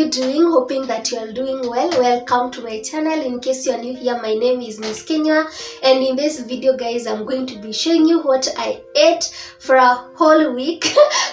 you doing? Hoping that you are doing well. Welcome to my channel. In case you are new here, my name is Miss Kenya, and in this video guys, I'm going to be showing you what I ate for a whole week.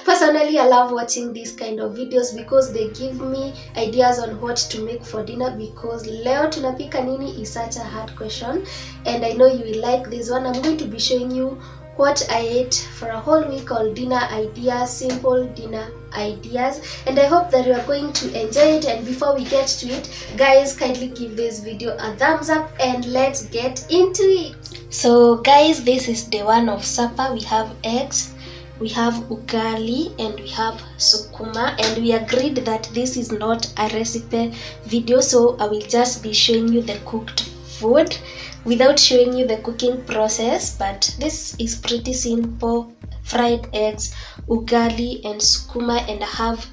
Personally, I love watching these kind of videos because they give me ideas on what to make for dinner, because leo tunapika nini is such a hard question, and I know you will like this one. I'm going to be showing you what I ate for a whole week, all dinner ideas, simple dinner ideas, and I hope that you are going to enjoy it. And before we get to it, guys, kindly give this video a thumbs up and let's get into it. So guys, this is day one of supper. We have eggs, we have ugali, and we have sukuma, and we agreed that this is not a recipe video, so I will just be showing you the cooked food without showing you the cooking process. But this is pretty simple: fried eggs, ugali, and sukuma, and I have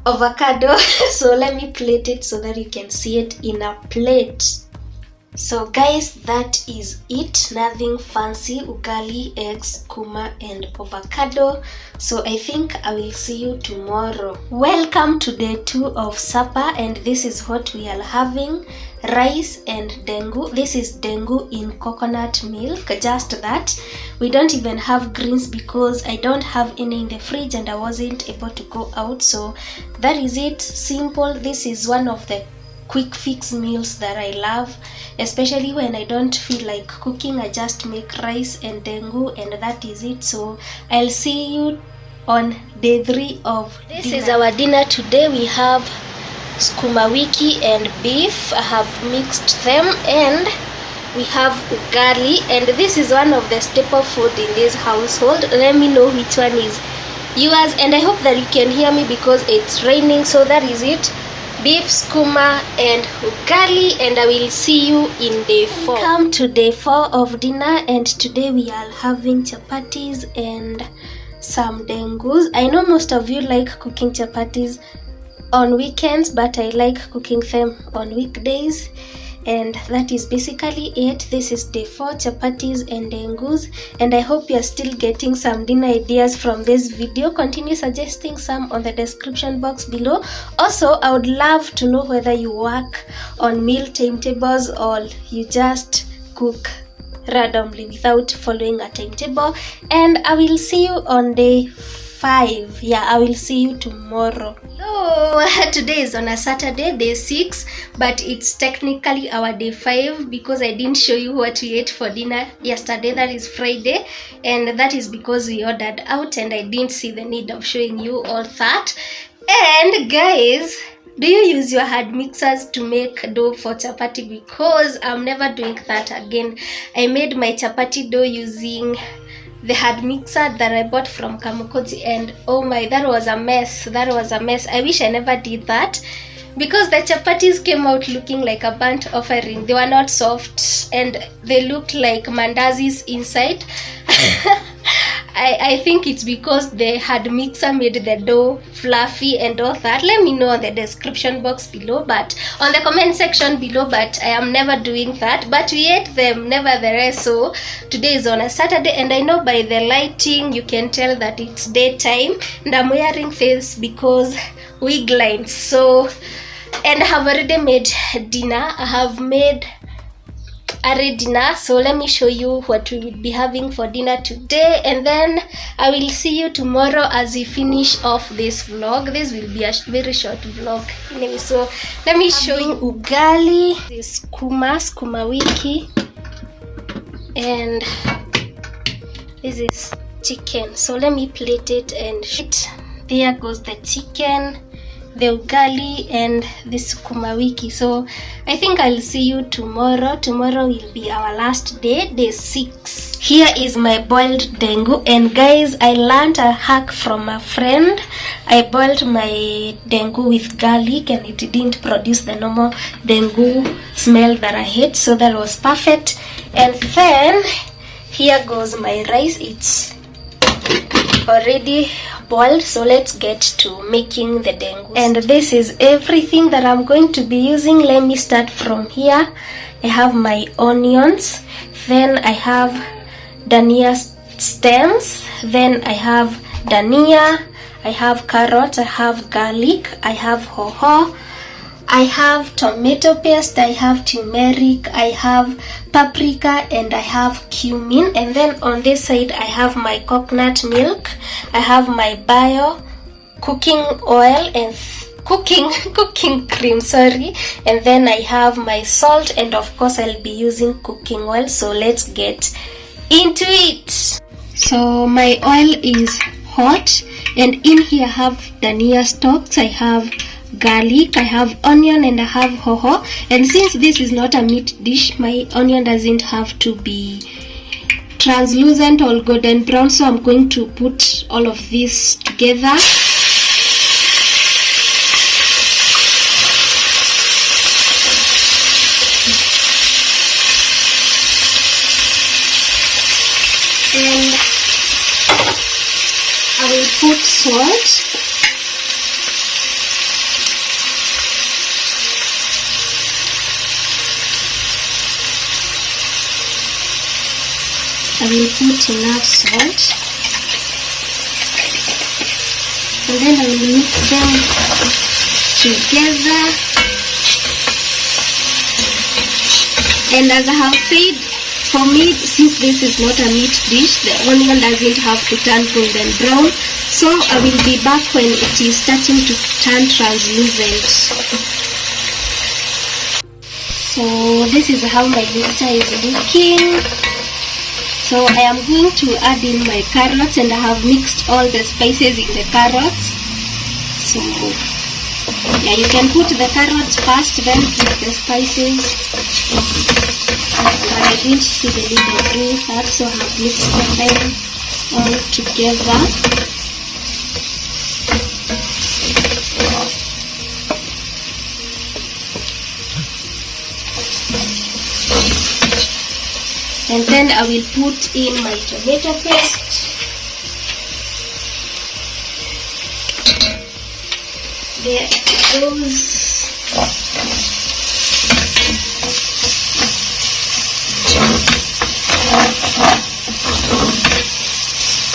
avocado. So let me plate it so that you can see it in a plate. So guys, that is it. Nothing fancy: ugali, eggs, sukuma, and avocado. So I think I will see you tomorrow. Welcome to day 2 of supper, and this is what we are having: rice and dengu. This is dengu in coconut milk, just that. We don't even have greens because I don't have any in the fridge and I wasn't able to go out. So that is it, simple. This is one of the quick fix meals that I love, especially when I don't feel like cooking. I just make rice and dengu, and that is it. So I'll see you on day 3 of this dinner. Is our dinner today. We have sukuma wiki and beef. I have mixed them, and we have ugali, and this is one of the staple food in this household. Let me know which one is yours, and I hope that you can hear me because it's raining. So that is it: beef, sukuma, and ugali, and I will see you in day 4. Come to day 4 of dinner, and today we are having chapatis and some dengus. I know most of you like cooking chapatis on weekends, but I like cooking them on weekdays, and that is basically it. This is day 4, chapatis and dengus, and I hope you are still getting some dinner ideas from this video. Continue suggesting some on the description box below. Also, I would love to know whether you work on meal timetables or you just cook randomly without following a timetable. And I will see you on day 5. Yeah, I will see you tomorrow. Hello, today is on a Saturday, day 6, but it's technically our day 5 because I didn't show you what we ate for dinner yesterday. That is Friday, and that is because we ordered out and I didn't see the need of showing you all that. And guys, do you use your hand mixers to make dough for chapati? Because I'm never doing that again. I made my chapati dough using the hand mixer that I bought from Kamukoji, and oh my, that was a mess. That was a mess. I wish I never did that, because the chapatis came out looking like a burnt offering. They were not soft and they looked like mandazis inside. I think it's because the hand mixer made the dough fluffy and all that. Let me know on the description box below, but on the comment section below, but I am never doing that. But we ate them nevertheless. So today is on a Saturday, and I know by the lighting you can tell that it's daytime, and I'm wearing face because wig lines. So, and I have already made dinner. I have made a dinner, so let me show you what we will be having for dinner today, and then I will see you tomorrow as we finish off this vlog. This will be a very short vlog anyway. So let me show you ugali, this sukuma wiki, and this is chicken. So let me plate it, and there goes the chicken, the ugali, and the sukuma wiki. So I think I'll see you tomorrow. Tomorrow will be our last day, day 6. Here is my boiled dengu, and guys, I learned a hack from a friend. I boiled my dengu with garlic, and it didn't produce the normal dengu smell that I hate, so that was perfect. And then here goes my rice. It's already boiled, so let's get to making the dengu. And this is everything that I'm going to be using. Let me start from here. I have my onions, then I have dania stems, then I have dania, I have carrot, I have garlic, I have hoho, I have tomato paste, I have turmeric, I have paprika, and I have cumin. And then on this side I have my coconut milk, I have my bio cooking oil and cooking cream, sorry, and then I have my salt, and of course I'll be using cooking oil. So let's get into it. So my oil is hot, and in here I have dhania stalks, I have garlic, I have onion, and I have hoho. And since this is not a meat dish, my onion doesn't have to be translucent or golden brown, so I'm going to put all of this together. And I will put salt. I will put enough salt, and then I will mix them together. And as I have said, for me, since this is not a meat dish, the onion doesn't have to turn golden brown, so I will be back when it is starting to turn translucent. So this is how my mixture is looking. So I am going to add in my carrots, and I have mixed all the spices in the carrots. So yeah, you can put the carrots first, then put the spices. But I didn't see the need of doing that, so I have mixed them all together. And then I will put in my tomato paste. There it goes.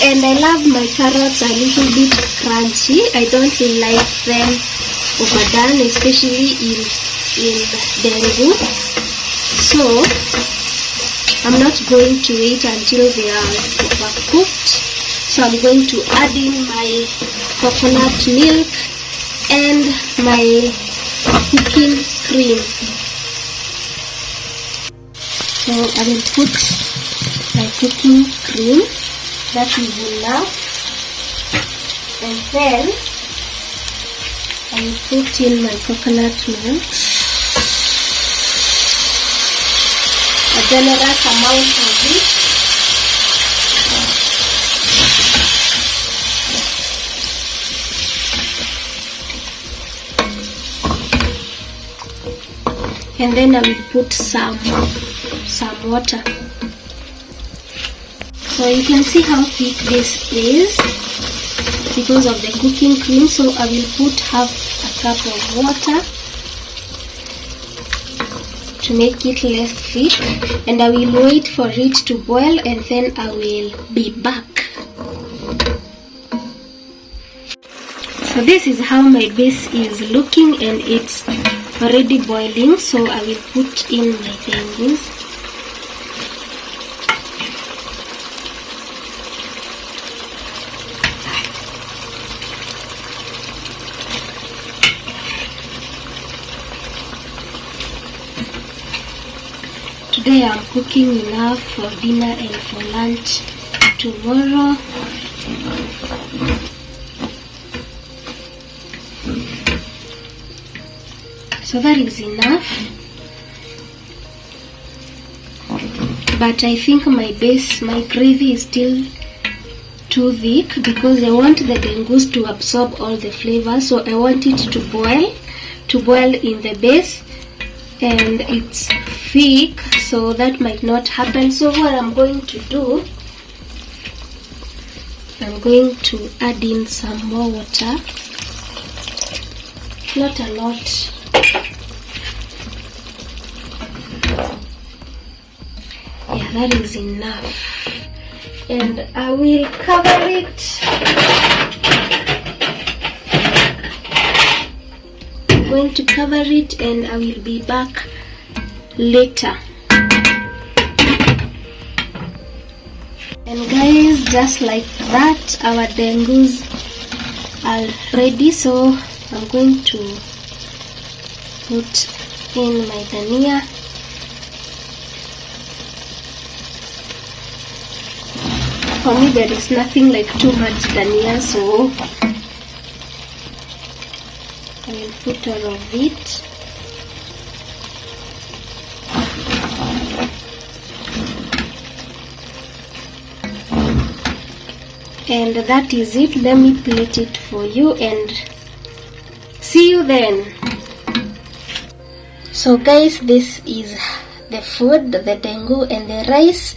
And I love my carrots a little bit crunchy. I don't like them overdone, especially in dengu. So I'm not going to wait until they are overcooked. So I'm going to add in my coconut milk and my cooking cream. So I will put my cooking cream. That is enough. And then I will put in my coconut milk. A generous amount of it. And then I will put some water. So you can see how thick this is because of the cooking cream. So I will put half a cup of water to make it less thick, and I will wait for it to boil, and then I will be back. So this is how my base is looking, and it's already boiling. So I will put in my dengus. Today I'm cooking enough for dinner and for lunch tomorrow. So that is enough. But I think my gravy is still too thick because I want the dengus to absorb all the flavor. So I want it to boil in the base, and it's thick, so that might not happen. So what I'm going to do, I'm going to add in some more water, not a lot. Yeah, that is enough, and I will cover it. going to cover it and I will be back later. And guys, just like that, our dengus are ready. So I'm going to put in my dhania. For me, there is nothing like too much dhania, so I will put all of it. And that is it. Let me plate it for you and see you then. So guys, this is the food, the dengu and the rice.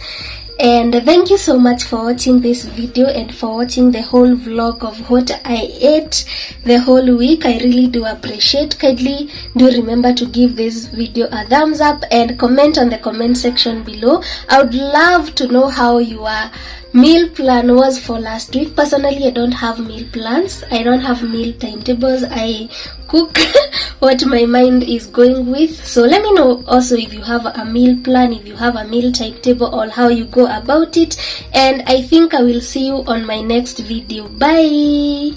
And thank you so much for watching this video and for watching the whole vlog of what I ate the whole week. I really do appreciate. Kindly do remember to give this video a thumbs up and comment on the comment section below. I would love to know how your meal plan was for last week. Personally, I don't have meal plans. I don't have meal timetables. I cook what my mind is going with. So let me know also if you have a meal plan, if you have a meal timetable, or how you go about it. And I think I will see you on my next video. Bye.